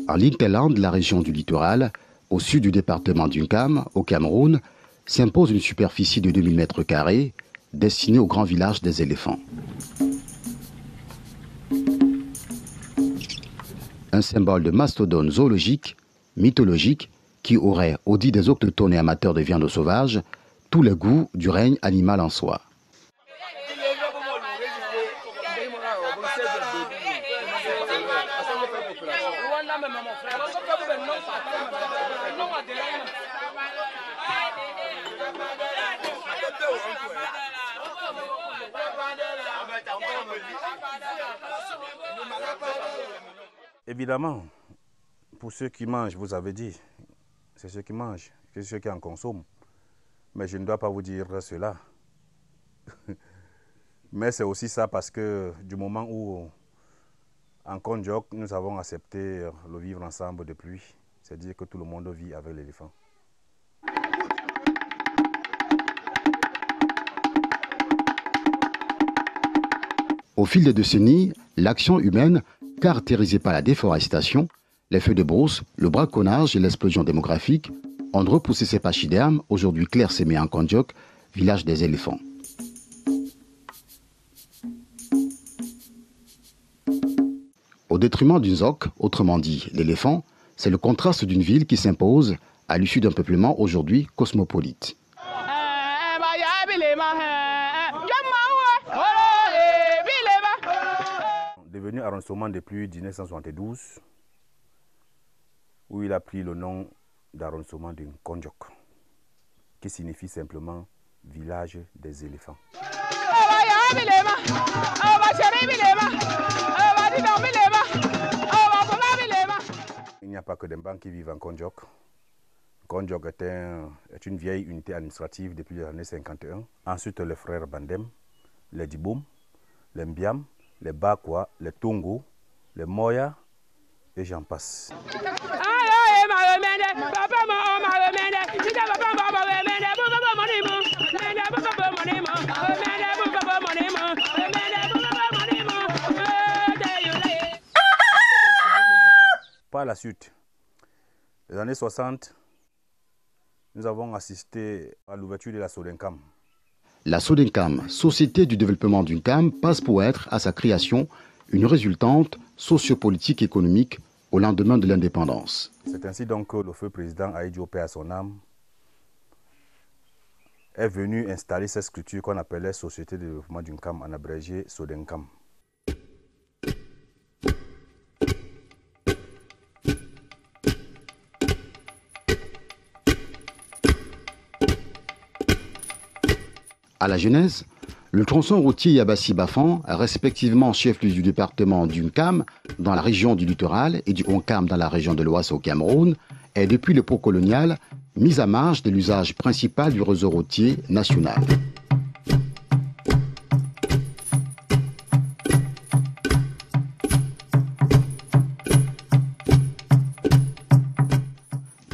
En l'hinterland, la région du littoral, au sud du département d'Unkam, au Cameroun, s'impose une superficie de 2000 m², destinée au grand village des éléphants. Un symbole de mastodonte zoologique, mythologique, qui aurait, au dit des autochtones et amateurs de viande sauvage, tout le goût du règne animal en soi. Évidemment, pour ceux qui mangent, vous avez dit, c'est ceux qui mangent, c'est ceux qui en consomment. Mais je ne dois pas vous dire cela. Mais c'est aussi ça parce que du moment où, en Kondiok, nous avons accepté le vivre ensemble depuis, c'est-à-dire que tout le monde vit avec l'éléphant. Au fil des décennies, l'action humaine, caractérisée par la déforestation, les feux de brousse, le braconnage et l'explosion démographique, ont repoussé ces pachydermes, aujourd'hui clairsemés en Kondiok, village des éléphants. Au détriment d'une zoque, autrement dit l'éléphant, c'est le contraste d'une ville qui s'impose à l'issue d'un peuplement aujourd'hui cosmopolite. Devenu arrondissement depuis 1972, où il a pris le nom d'arrondissement de Kondiok, qui signifie simplement village des éléphants. Il n'y a pas que des banques qui vivent en Kondiok. Kondiok est une vieille unité administrative depuis les années 51. Ensuite, les frères Bandem, les Diboum, les Mbiam, les Bakwa, les Tongo, les Moya, et j'en passe. Par la suite, les années 60, nous avons assisté à l'ouverture de la Sodenkam. La Sodenkam, Société du développement d'Unkam, passe pour être, à sa création, une résultante sociopolitique et économique au lendemain de l'indépendance. C'est ainsi donc que le feu président Aïdjo, paix à son âme, est venu installer cette structure qu'on appelait Société de développement d'Unkam, en abrégé Sodenkam. À la genèse, le tronçon routier Yabassi-Bafan, respectivement chef-lieu du département d'Unkam dans la région du littoral et du Onkam dans la région de l'Ouest au Cameroun, est depuis l'époque coloniale mise à marge de l'usage principal du réseau routier national.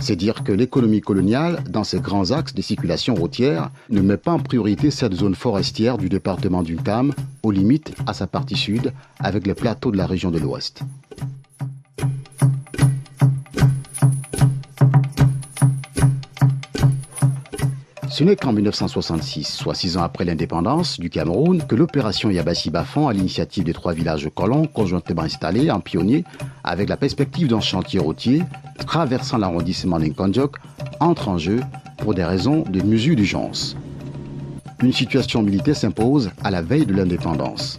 C'est dire que l'économie coloniale, dans ses grands axes de circulation routière, ne met pas en priorité cette zone forestière du département d'Unkam, aux limites à sa partie sud, avec les plateaux de la région de l'Ouest. Ce n'est qu'en 1966, soit 6 ans après l'indépendance du Cameroun, que l'opération Yabassi-Bafan, à l'initiative des 3 villages colons conjointement installés en pionnier, avec la perspective d'un chantier routier traversant l'arrondissement de Kondiok, entre en jeu pour des raisons de mesure d'urgence. Une situation militaire s'impose à la veille de l'indépendance.